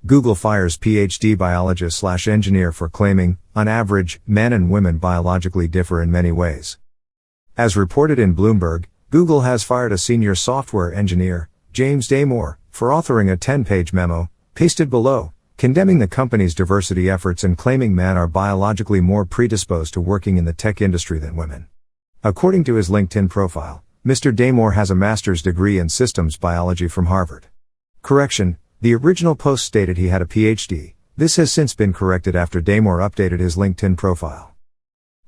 Google fires Ph.D. biologist/engineer for claiming, on average, men and women biologically differ in many ways. As reported in Bloomberg, Google has fired a senior software engineer, James Damore, for authoring a 10-page memo, pasted below, condemning the company's diversity efforts and claiming men are biologically more predisposed to working in the tech industry than women. According to his LinkedIn profile, Mr. Damore has a master's degree in systems biology from Harvard. Correction, the original post stated he had a PhD. This has since been corrected after Damore updated his LinkedIn profile.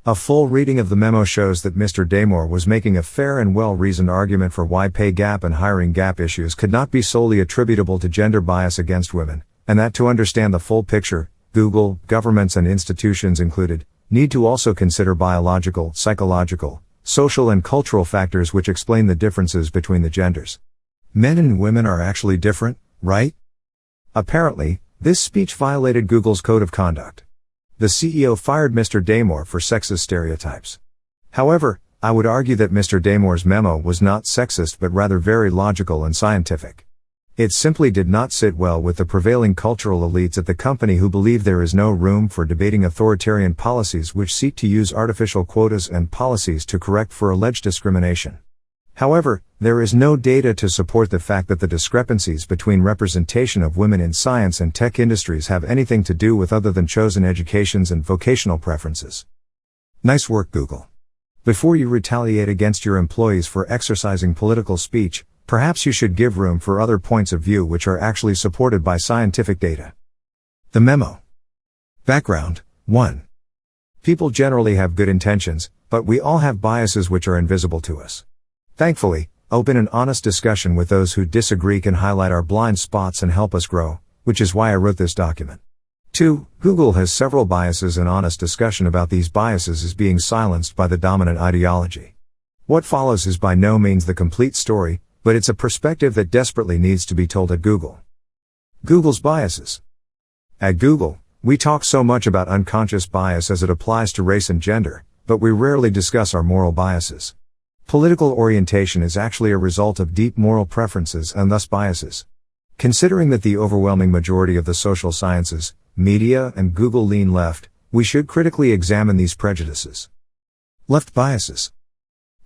A full reading of the memo shows that Mr. Damore was making a fair and well-reasoned argument for why pay gap and hiring gap issues could not be solely attributable to gender bias against women, and that to understand the full picture, Google, governments and institutions included, need to also consider biological, psychological, social and cultural factors which explain the differences between the genders. Men and women are actually different, right? Apparently, this speech violated Google's code of conduct. The CEO fired Mr. Damore for sexist stereotypes. However, I would argue that Mr. Damore's memo was not sexist but rather very logical and scientific. It simply did not sit well with the prevailing cultural elites at the company who believe there is no room for debating authoritarian policies which seek to use artificial quotas and policies to correct for alleged discrimination. However, there is no data to support the fact that the discrepancies between representation of women in science and tech industries have anything to do with other than chosen educations and vocational preferences. Nice work, Google. Before you retaliate against your employees for exercising political speech, perhaps you should give room for other points of view which are actually supported by scientific data. The memo. Background. 1. People generally have good intentions, but we all have biases which are invisible to us. Thankfully, open and honest discussion with those who disagree can highlight our blind spots and help us grow, which is why I wrote this document. 2. Google has several biases and honest discussion about these biases is being silenced by the dominant ideology. What follows is by no means the complete story, but it's a perspective that desperately needs to be told at Google. Google's biases. At Google, we talk so much about unconscious bias as it applies to race and gender, but we rarely discuss our moral biases. Political orientation is actually a result of deep moral preferences and thus biases. Considering that the overwhelming majority of the social sciences, media, and Google lean left, we should critically examine these prejudices. Left biases.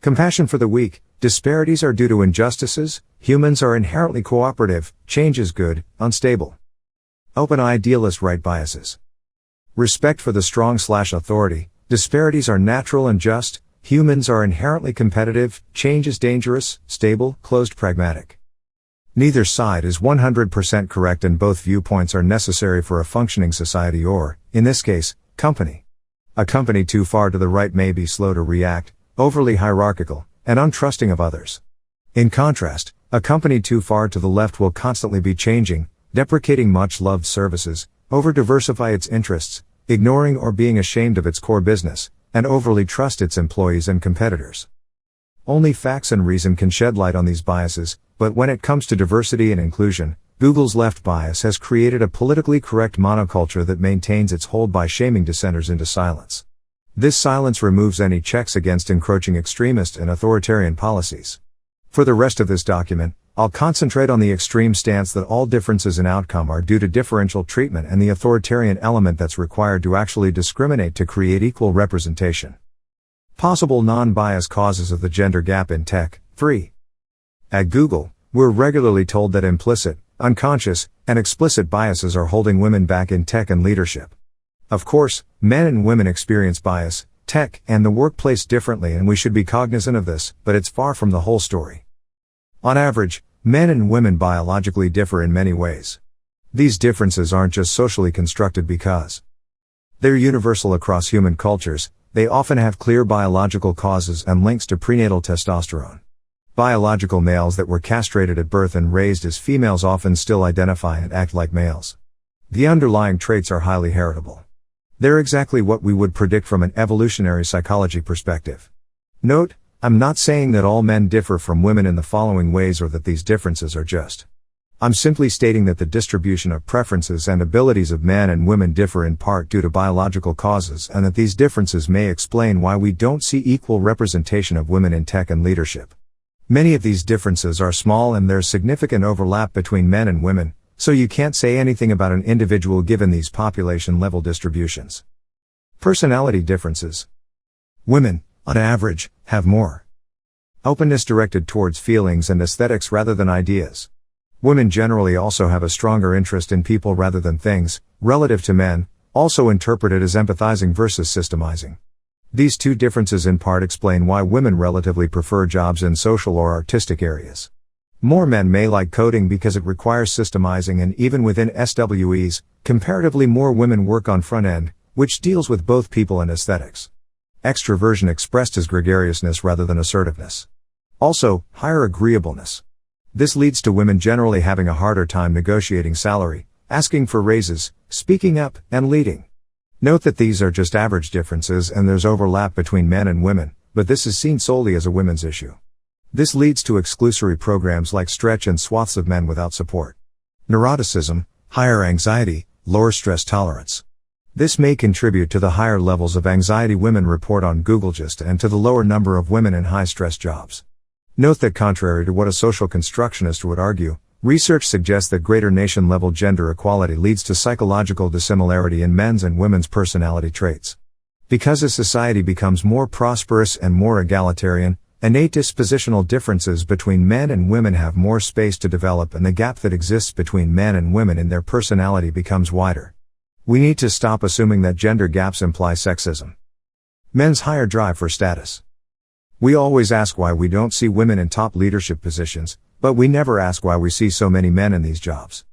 Compassion for the weak. Disparities are due to injustices. Humans are inherently cooperative. Change is good, unstable. Open idealist right biases. Respect for the strong/authority. Disparities are natural and just. Humans are inherently competitive. Change is dangerous, stable, closed pragmatic. Neither side is 100% correct and both viewpoints are necessary for a functioning society or, in this case, company. A company too far to the right may be slow to react, overly hierarchical, and untrusting of others. In contrast, a company too far to the left will constantly be changing, deprecating much-loved services, over-diversify its interests, ignoring or being ashamed of its core business, and overly trust its employees and competitors. Only facts and reason can shed light on these biases, but when it comes to diversity and inclusion, Google's left bias has created a politically correct monoculture that maintains its hold by shaming dissenters into silence. This silence removes any checks against encroaching extremist and authoritarian policies. For the rest of this document, I'll concentrate on the extreme stance that all differences in outcome are due to differential treatment and the authoritarian element that's required to actually discriminate to create equal representation. Possible non-bias causes of the gender gap in tech. 3. At Google, we're regularly told that implicit, unconscious, and explicit biases are holding women back in tech and leadership. Of course, men and women experience bias, tech, and the workplace differently and we should be cognizant of this, but it's far from the whole story. On average, men and women biologically differ in many ways. These differences aren't just socially constructed because they're universal across human cultures. They often have clear biological causes and links to prenatal testosterone. Biological males that were castrated at birth and raised as females often still identify and act like males. The underlying traits are highly heritable. They're exactly what we would predict from an evolutionary psychology perspective. Note, I'm not saying that all men differ from women in the following ways or that these differences are just. I'm simply stating that the distribution of preferences and abilities of men and women differ in part due to biological causes and that these differences may explain why we don't see equal representation of women in tech and leadership. Many of these differences are small and there's significant overlap between men and women, so you can't say anything about an individual given these population-level distributions. Personality differences. Women, on average, have more openness directed towards feelings and aesthetics rather than ideas. Women generally also have a stronger interest in people rather than things, relative to men, also interpreted as empathizing versus systemizing. These two differences in part explain why women relatively prefer jobs in social or artistic areas. More men may like coding because it requires systemizing, and even within SWEs, comparatively more women work on front end, which deals with both people and aesthetics. Extroversion expressed as gregariousness rather than assertiveness. Also, higher agreeableness. This leads to women generally having a harder time negotiating salary, asking for raises, speaking up, and leading. Note that these are just average differences and there's overlap between men and women, but this is seen solely as a women's issue. This leads to exclusory programs like Stretch and swaths of men without support. Neuroticism, higher anxiety, lower stress tolerance. This may contribute to the higher levels of anxiety women report on Biologist and to the lower number of women in high-stress jobs. Note that contrary to what a social constructionist would argue, research suggests that greater nation-level gender equality leads to psychological dissimilarity in men's and women's personality traits. Because a society becomes more prosperous and more egalitarian, innate dispositional differences between men and women have more space to develop, and the gap that exists between men and women in their personality becomes wider. We need to stop assuming that gender gaps imply sexism. Men's higher drive for status. We always ask why we don't see women in top leadership positions, but we never ask why we see so many men in these jobs.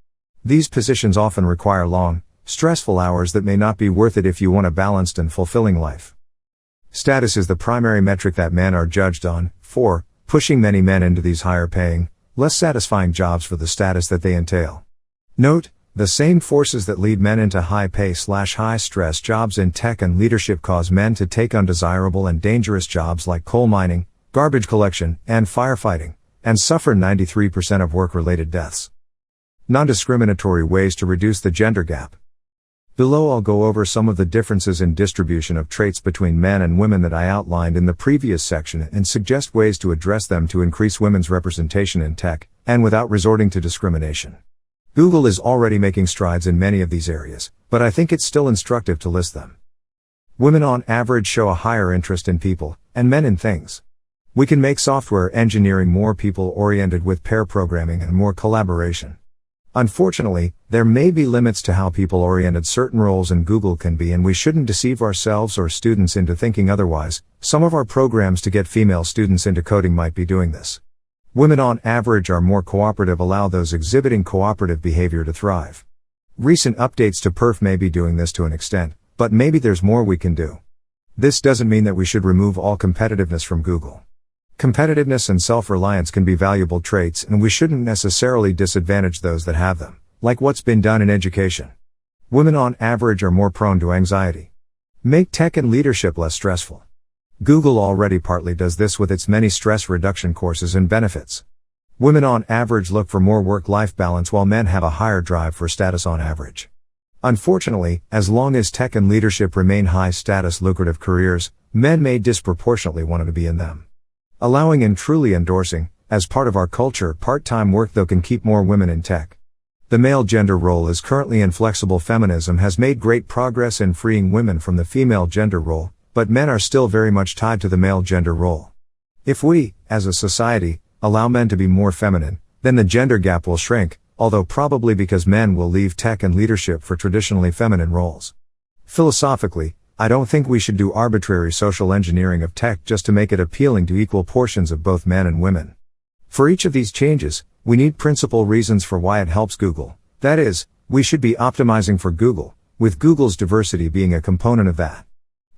These positions often require long, stressful hours that may not be worth it if you want a balanced and fulfilling life. Status is the primary metric that men are judged on, pushing many men into these higher paying, less satisfying jobs for the status that they entail. Note, the same forces that lead men into high-pay/high stress jobs in tech and leadership cause men to take undesirable and dangerous jobs like coal mining, garbage collection, and firefighting, and suffer 93% of work-related deaths. Non-discriminatory ways to reduce the gender gap. Below I'll go over some of the differences in distribution of traits between men and women that I outlined in the previous section and suggest ways to address them to increase women's representation in tech, and without resorting to discrimination. Google is already making strides in many of these areas, but I think it's still instructive to list them. Women on average show a higher interest in people, and men in things. We can make software engineering more people-oriented with pair programming and more collaboration. Unfortunately, there may be limits to how people-oriented certain roles in Google can be, and we shouldn't deceive ourselves or students into thinking otherwise. Some of our programs to get female students into coding might be doing this. Women on average are more cooperative, allow those exhibiting cooperative behavior to thrive. Recent updates to perf may be doing this to an extent, but maybe there's more we can do. This doesn't mean that we should remove all competitiveness from Google. Competitiveness and self-reliance can be valuable traits, and we shouldn't necessarily disadvantage those that have them, like what's been done in education. Women on average are more prone to anxiety. Make tech and leadership less stressful. Google already partly does this with its many stress reduction courses and benefits. Women on average look for more work-life balance while men have a higher drive for status on average. Unfortunately, as long as tech and leadership remain high-status lucrative careers, men may disproportionately want to be in them. Allowing and truly endorsing, as part of our culture, part-time work though can keep more women in tech. The male gender role is currently inflexible. Feminism has made great progress in freeing women from the female gender role, but men are still very much tied to the male gender role. If we, as a society, allow men to be more feminine, then the gender gap will shrink, although probably because men will leave tech and leadership for traditionally feminine roles. Philosophically, I don't think we should do arbitrary social engineering of tech just to make it appealing to equal portions of both men and women. For each of these changes, we need principal reasons for why it helps Google. That is, we should be optimizing for Google, with Google's diversity being a component of that.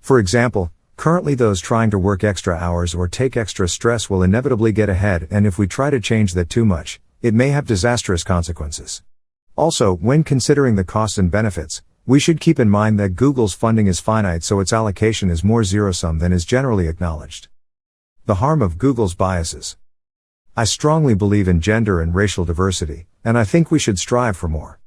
For example, currently those trying to work extra hours or take extra stress will inevitably get ahead, and if we try to change that too much, it may have disastrous consequences. Also, when considering the costs and benefits, we should keep in mind that Google's funding is finite, so its allocation is more zero-sum than is generally acknowledged. The harm of Google's biases. I strongly believe in gender and racial diversity, and I think we should strive for more.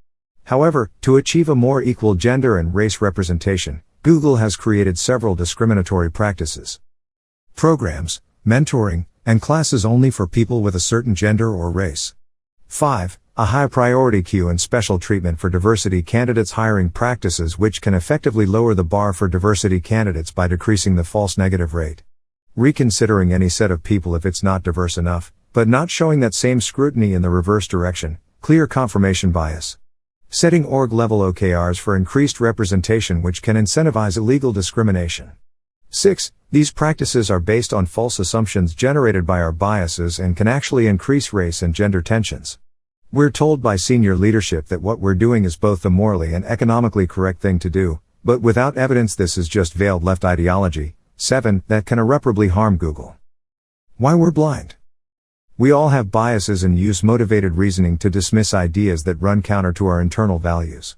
However, to achieve a more equal gender and race representation, Google has created several discriminatory practices. Programs, mentoring, and classes only for people with a certain gender or race. 5. A high priority queue and special treatment for diversity candidates, hiring practices which can effectively lower the bar for diversity candidates by decreasing the false negative rate. Reconsidering any set of people if it's not diverse enough, but not showing that same scrutiny in the reverse direction, clear confirmation bias. Setting org-level OKRs for increased representation which can incentivize illegal discrimination. 6. These practices are based on false assumptions generated by our biases and can actually increase race and gender tensions. We're told by senior leadership that what we're doing is both the morally and economically correct thing to do, but without evidence this is just veiled left ideology. 7. That can irreparably harm Google. Why we're blind. We all have biases and use motivated reasoning to dismiss ideas that run counter to our internal values.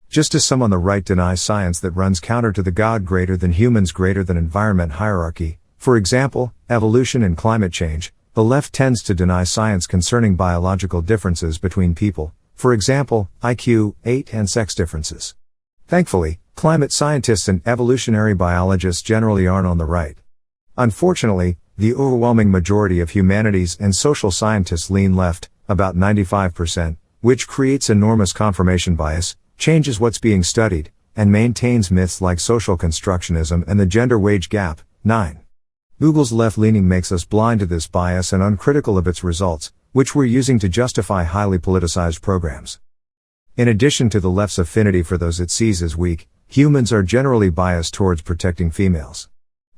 Just as some on the right deny science that runs counter to the God greater than humans greater than environment hierarchy, for example, evolution and climate change, the left tends to deny science concerning biological differences between people, for example, IQ, age, and sex differences. Thankfully, climate scientists and evolutionary biologists generally aren't on the right. Unfortunately, the overwhelming majority of humanities and social scientists lean left, about 95%, which creates enormous confirmation bias, changes what's being studied, and maintains myths like social constructionism and the gender wage gap. 9. Google's left-leaning makes us blind to this bias and uncritical of its results, which we're using to justify highly politicized programs. In addition to the left's affinity for those it sees as weak, humans are generally biased towards protecting females.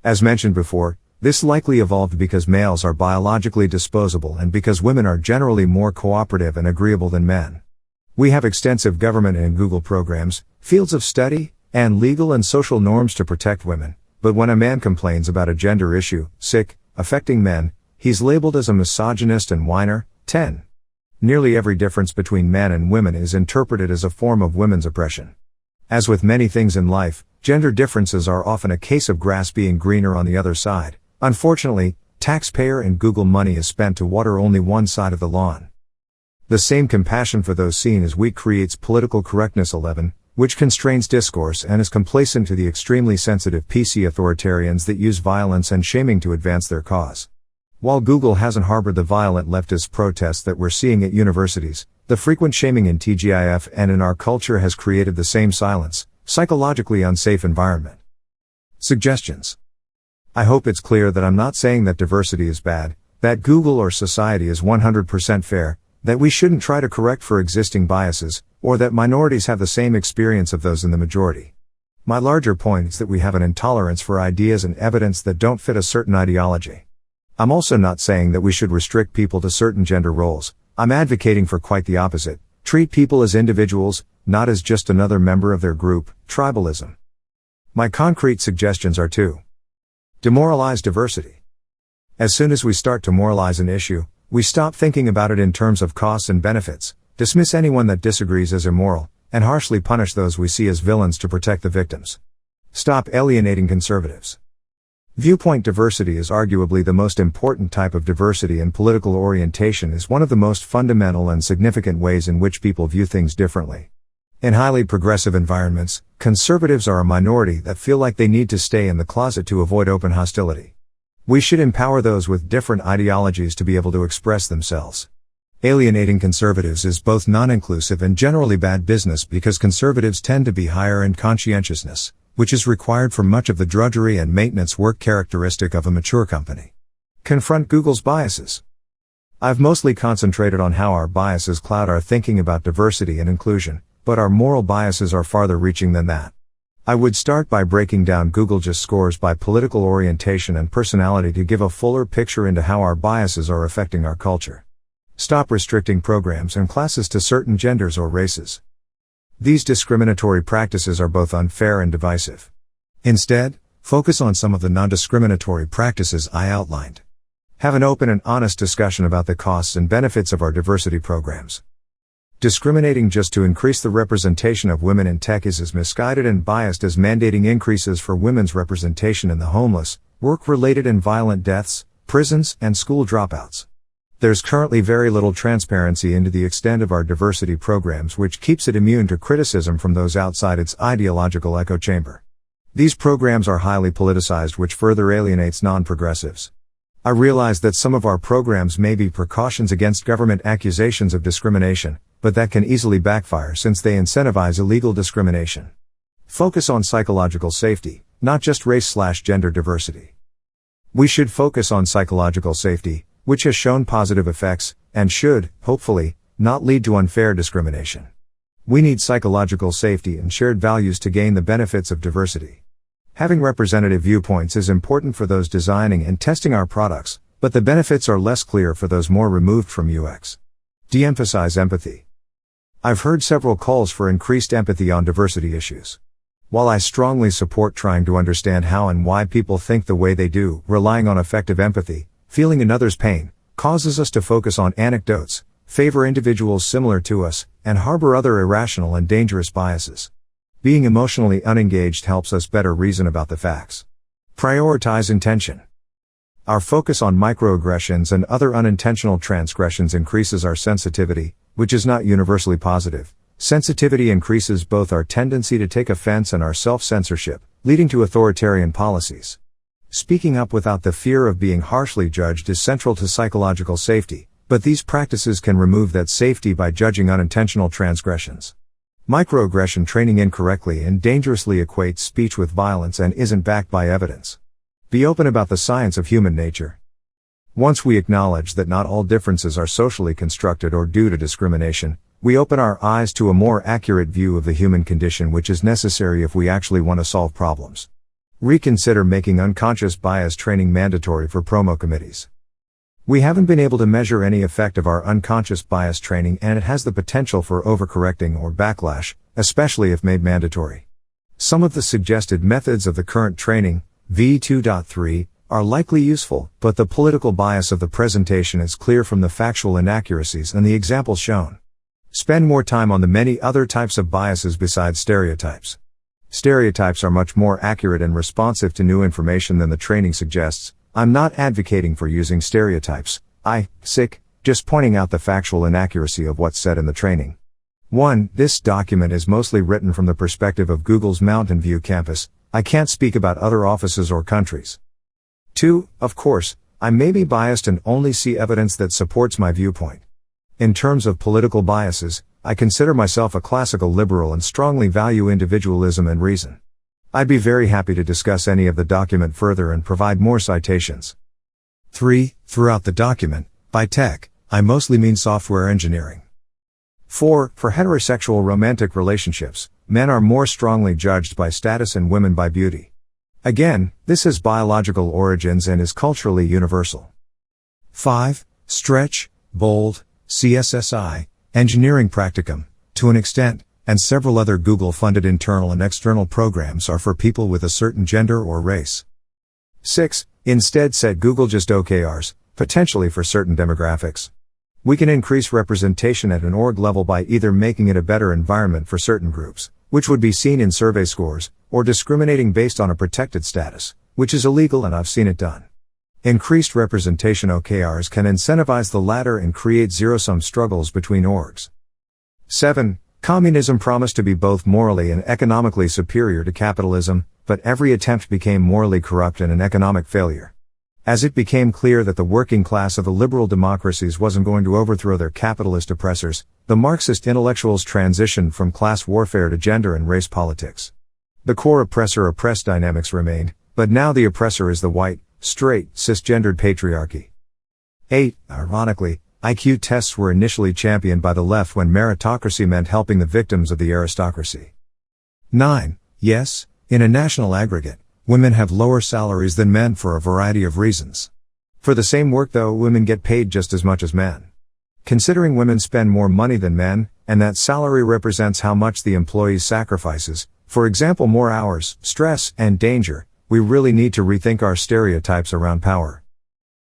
As mentioned before, this likely evolved because males are biologically disposable and because women are generally more cooperative and agreeable than men. We have extensive government and Google programs, fields of study, and legal and social norms to protect women, but when a man complains about a gender issue, affecting men, he's labeled as a misogynist and whiner. 10. Nearly every difference between men and women is interpreted as a form of women's oppression. As with many things in life, gender differences are often a case of grass being greener on the other side. Unfortunately, taxpayer and Google money is spent to water only one side of the lawn. The same compassion for those seen as weak creates political correctness 11, which constrains discourse and is complacent to the extremely sensitive PC authoritarians that use violence and shaming to advance their cause. While Google hasn't harbored the violent leftist protests that we're seeing at universities, the frequent shaming in TGIF and in our culture has created the same silence, psychologically unsafe environment. Suggestions. I hope it's clear that I'm not saying that diversity is bad, that Google or society is 100% fair, that we shouldn't try to correct for existing biases, or that minorities have the same experience of those in the majority. My larger point is that we have an intolerance for ideas and evidence that don't fit a certain ideology. I'm also not saying that we should restrict people to certain gender roles. I'm advocating for quite the opposite. Treat people as individuals, not as just another member of their group. Tribalism. My concrete suggestions are to demoralize diversity. As soon as we start to moralize an issue, we stop thinking about it in terms of costs and benefits, dismiss anyone that disagrees as immoral, and harshly punish those we see as villains to protect the victims. Stop alienating conservatives. Viewpoint diversity is arguably the most important type of diversity, and political orientation is one of the most fundamental and significant ways in which people view things differently. In highly progressive environments, conservatives are a minority that feel like they need to stay in the closet to avoid open hostility. We should empower those with different ideologies to be able to express themselves. Alienating conservatives is both non-inclusive and generally bad business because conservatives tend to be higher in conscientiousness, which is required for much of the drudgery and maintenance work characteristic of a mature company. Confront Google's biases. I've mostly concentrated on how our biases cloud our thinking about diversity and inclusion, but our moral biases are farther reaching than that. I would start by breaking down Google's scores by political orientation and personality to give a fuller picture into how our biases are affecting our culture. Stop restricting programs and classes to certain genders or races. These discriminatory practices are both unfair and divisive. Instead, focus on some of the non-discriminatory practices I outlined. Have an open and honest discussion about the costs and benefits of our diversity programs. Discriminating just to increase the representation of women in tech is as misguided and biased as mandating increases for women's representation in the homeless, work-related and violent deaths, prisons, and school dropouts. There's currently very little transparency into the extent of our diversity programs, which keeps it immune to criticism from those outside its ideological echo chamber. These programs are highly politicized, which further alienates non-progressives. I realize that some of our programs may be precautions against government accusations of discrimination, but that can easily backfire since they incentivize illegal discrimination. Focus on psychological safety, not just race/gender diversity. We should focus on psychological safety, which has shown positive effects, and should, hopefully, not lead to unfair discrimination. We need psychological safety and shared values to gain the benefits of diversity. Having representative viewpoints is important for those designing and testing our products, but the benefits are less clear for those more removed from UX. De-emphasize empathy. I've heard several calls for increased empathy on diversity issues. While I strongly support trying to understand how and why people think the way they do, relying on effective empathy, feeling another's pain, causes us to focus on anecdotes, favor individuals similar to us, and harbor other irrational and dangerous biases. Being emotionally unengaged helps us better reason about the facts. Prioritize intention. Our focus on microaggressions and other unintentional transgressions increases our sensitivity, which is not universally positive. Sensitivity increases both our tendency to take offense and our self-censorship, leading to authoritarian policies. Speaking up without the fear of being harshly judged is central to psychological safety, but these practices can remove that safety by judging unintentional transgressions. Microaggression training incorrectly and dangerously equates speech with violence and isn't backed by evidence. Be open about the science of human nature. Once we acknowledge that not all differences are socially constructed or due to discrimination, we open our eyes to a more accurate view of the human condition, which is necessary if we actually want to solve problems. Reconsider making unconscious bias training mandatory for promo committees. We haven't been able to measure any effect of our unconscious bias training, and it has the potential for overcorrecting or backlash, especially if made mandatory. Some of the suggested methods of the current training, V2.3, are likely useful, but the political bias of the presentation is clear from the factual inaccuracies and the examples shown. Spend more time on the many other types of biases besides stereotypes. Stereotypes are much more accurate and responsive to new information than the training suggests. I'm not advocating for using stereotypes, just pointing out the factual inaccuracy of what's said in the training. 1. This document is mostly written from the perspective of Google's Mountain View campus. I can't speak about other offices or countries. 2. Of course, I may be biased and only see evidence that supports my viewpoint. In terms of political biases, I consider myself a classical liberal and strongly value individualism and reason. I'd be very happy to discuss any of the document further and provide more citations. 3. Throughout the document, by tech, I mostly mean software engineering. 4. For heterosexual romantic relationships, men are more strongly judged by status and women by beauty. Again, this has biological origins and is culturally universal. 5. Stretch, bold, CSSI, engineering practicum, to an extent, and several other Google-funded internal and external programs are for people with a certain gender or race. 6. Instead set Google just OKRs, potentially for certain demographics. We can increase representation at an org level by either making it a better environment for certain groups, which would be seen in survey scores, or discriminating based on a protected status, which is illegal and I've seen it done. Increased representation OKRs can incentivize the latter and create zero-sum struggles between orgs. 7. Communism promised to be both morally and economically superior to capitalism, but every attempt became morally corrupt and an economic failure. As it became clear that the working class of the liberal democracies wasn't going to overthrow their capitalist oppressors, the Marxist intellectuals transitioned from class warfare to gender and race politics. The core oppressor-oppressed dynamics remained, but now the oppressor is the white, straight, cisgendered patriarchy. 8. Ironically, IQ tests were initially championed by the left when meritocracy meant helping the victims of the aristocracy. 9. Yes, in a national aggregate, women have lower salaries than men for a variety of reasons. For the same work though, women get paid just as much as men. Considering women spend more money than men, and that salary represents how much the employee sacrifices, for example more hours, stress, and danger, we really need to rethink our stereotypes around power.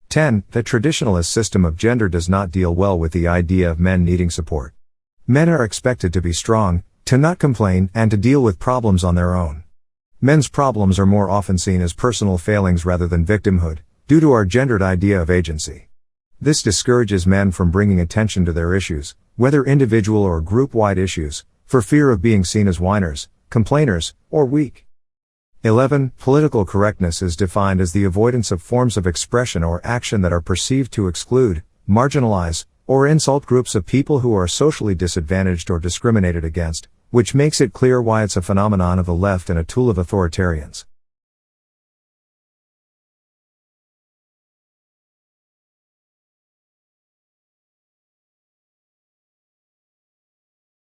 10. The traditionalist system of gender does not deal well with the idea of men needing support. Men are expected to be strong, to not complain, and to deal with problems on their own. Men's problems are more often seen as personal failings rather than victimhood, due to our gendered idea of agency. This discourages men from bringing attention to their issues, whether individual or group-wide issues, for fear of being seen as whiners, complainers, or weak. 11. Political correctness is defined as the avoidance of forms of expression or action that are perceived to exclude, marginalize, or insult groups of people who are socially disadvantaged or discriminated against, which makes it clear why it's a phenomenon of the left and a tool of authoritarians.